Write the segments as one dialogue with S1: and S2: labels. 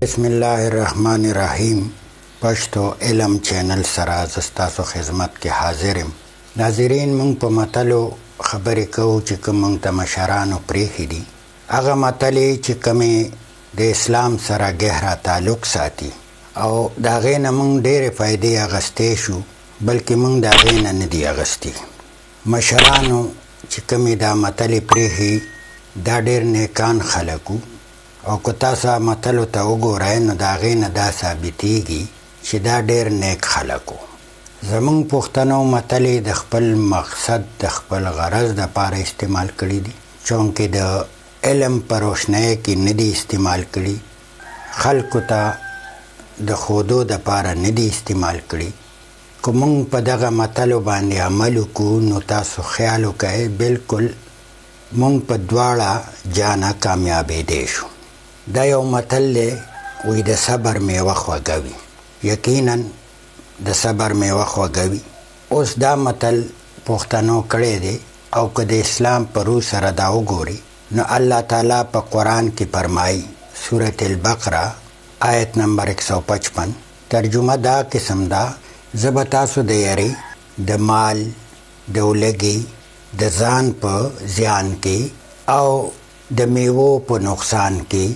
S1: بسم الله الرحمن الرحیم. پښتو علم چینل سره زستاسو خدمت کې حاضرم. ناظرین، مونږ په متلو خبرې کوو چې کوم مونږ ته مشرانو پریښي دي. هغه متلې چې کومې د اسلام سره ګهرا تعلق ساتي او د هغې نه مونږ ډېرې فایدې اخیستی شو، بلکې مونږ د هغې نه نه دي اخیستي. مشرانو چې کومې دا متلې پریښي دا ډېر نیکان خلک وو او که تاسو متلو ته وګورئ نو د هغې نه دا ثابتېږي چې دا ډېر نیک خلک وو. زمونږ پښتنو متلې د خپل مقصد د خپل غرض دپاره استعمال کړي دي، چونکې د علم په روشنۍ کې نه دي استعمال کړي، خلکو ته د ښودو دپاره نه دي استعمال کړي. که مونږ په دغه متلو باندې عمل وکړو نو تاسو خیال وکئ بلکل مونږ په دواړه جانه کامیابېدی شو. دا یو متل دی، وایي د صبر میوه خوږه وي. یقینا د صبر میوه خوږه وي. اوس دا متل پښتنو کړی دی او که د اسلام په روح سره دا وګوري نو الله تعالی په قرآن کې فرمایي، سورة البقره آیت نمبر 155، ترجمه دا قسم ده: زه به تاسو د یاري د مال د ولږې د ځان په زیان کې او د میوو په نقصان کې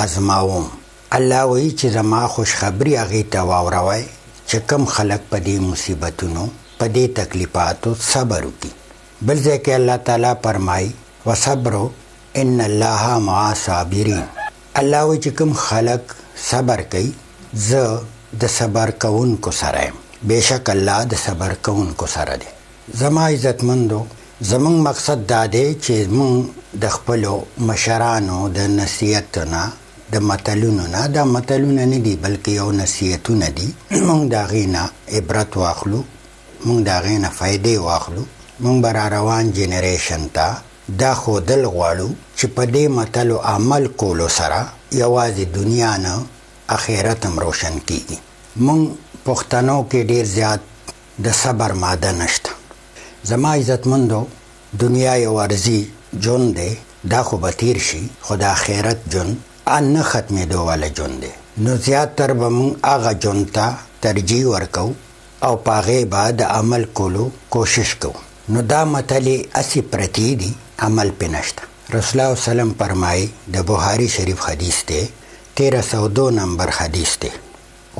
S1: ازماوم. الله وایي چې زما خوشخبري هغې ته واوروئ چې کم خلک په دې مصیبتونو په دې تکلیفاتو صبر وکړي. بل ځای کې الله تعالی فرمایي وصبرو ان الله مع صابرین. الله وایي چې کم خلک صبر کوي زه د صبر کوونکو سره یم. بېشک الله د صبر کوونکو سره دی. زما عزتمندو، زمونږ مقصد دا دی چې مونږ د خپلو مشرانو د نصیحتونه د متلونو نه، دا متلونه نه دي بلکې یو نصیحتونه دي، مونږ د هغې نه عبرت واخلو، مونږ د هغې نه فایدې واخلو. مونږ به را روان جنریشن ته دا ښودل غواړو چې په دې متلو عمل کولو سره یوازې دنیا نه اخرت هم روشن کیږي. مونږ پښتنو کې ډېر زیات د صبر ماده نشته. زما عزتمندو، دنیا یو عرضي ژوند دی، دا خو به تیر شي، خو د آخرت ژوند نه ختمېدو والا ژوند دی. نو زیاتر به مونږ هغه ژوند ته ترجیح ورکوو او په هغې به د عمل کولو کوشش کوو. نو دا متلې هسې پرتې دي، عمل پې نشته. رسول الله وسلم فرمایي، د بخاري شریف حدیث دی، 1302 نمبر حدیث دی.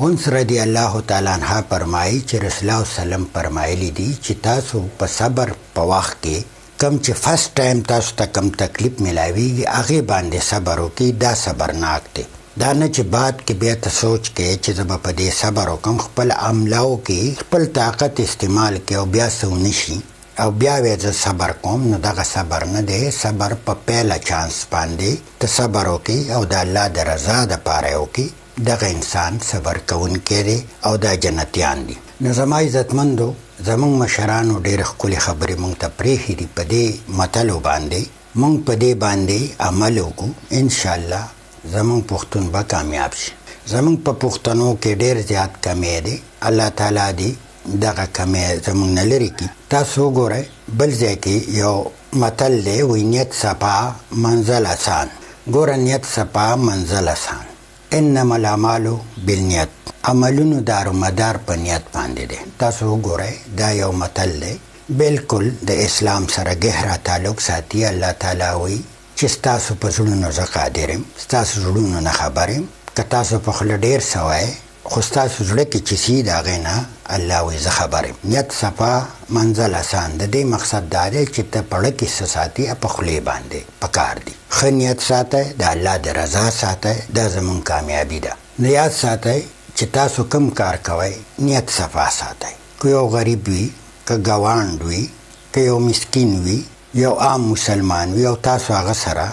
S1: انس رضی الله تعالی عنہ فرمایي چې رسول الله وسلم فرمایلی دي چې تاسو په صبر په وخت کې کم چې فرست ټایم تاسو ته کم تکلیف ملاویږي هغې باندې صبر وکړئ. دا صبرناک دی. دا نه چې بعد کې بیا ته سوچ کې چې زه به په دې صبر وکړم، خپل عملاو کې خپل طاقت استعمال کې او بیا څه ونه شي او بیا وایې زه صبر کوم. نو دغه صبر نه دی. صبر په پیله چانس باندې ته صبر وکړي او د الله د رضا دپاره یې وکړي. دغه انسان صبر کوونکی دی او دا جنتیان دي. نو زما عزتمندو، زمونږ مشرانو ډېرې ښکلې خبرې مونږ ته پرېښي دي. په دې متلو باندې مونږ په دې باندې عمل وکړو، انشاءالله زمونږ پښتون به کامیاب شي. زمونږ په پښتنو کې ډېر زیات کمی دی. الله تعالی دې دغه کمی زمونږ نه لرې کړي. تاسو وګورئ بل ځای کې یو متل دی، وایي نیت صفا منزل اسان. ګوره، نیت صفا منزل اسان. انما الاعمال بالنیت. عملونو دارومدار په نیت باندې دی. تاسو وګورئ دا یو متل دی، بلکل د اسلام سره ګهرا تعلق ساتي. الله تعالی وایي چې ستاسو په زړونو زه قادر یم، ستاسو زړونو نه خبر یم. که تاسو په خوله ډېر څه وایئ خو ستاسو زړه کې چې څه د هغې نه الله وایي زه خبر یم. نیت صفا منزل اسان. د دې مقصد دا دی چې ته په زړه کې څه ساتي په خولې باندې پکار دي. ښه نیت ساتئ، د الله د رضا ساتئ، دا زمونږ کامیابي ده. نو یاد ساتئ چې تاسو کوم کار کوئ نیت صفا ساتئ. که یو غریب وي، که ګاونډ وي، که یو مسکین وي، یو عام مسلمان وي او تاسو هغه سره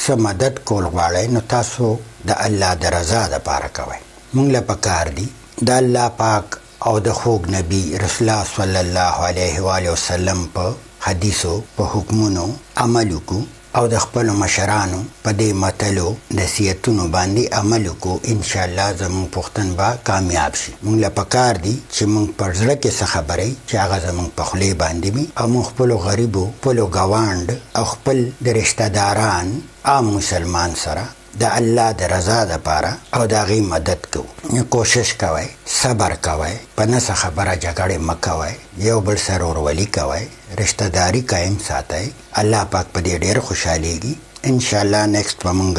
S1: څه مدد کول غواړئ نو تاسو د الله د رضا دپاره کوئ. مونږ له پکار دي د الله پاک او د خوږ نبي رسول الله صلی الله علیه و آله وسلم په حدیثو په حکمونو عمل وکړو او د خپلو مشرانو په دې متلو نصیحتونو باندې عمل وکړو. انشاءالله زمونږ پښتون به کامیاب شي. مونږ له پکار دي چې مونږ پر زړه کې څه خبرې چې هغه زمونږ په خولې باندې وي او مونږ خپلو غریبو، خپلو ګاونډ او خپل د رشته داران عام مسلمان سره د الله د رضا دپاره او د هغې مدد کوو. کوشش کوئ، صبر کوئ، په نسه خبره جګړې مه کوئ، یو بل سره ورولي کوئ، رشته داري قایم ساتئ. الله پاک په دې ډېر خوشحالیږي. انشاءالله نیکسټ به مونږ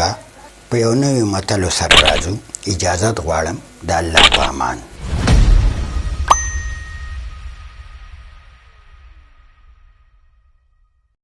S1: په یو نوي متلو سره راځو. اجازت غواړم. د الله په امان.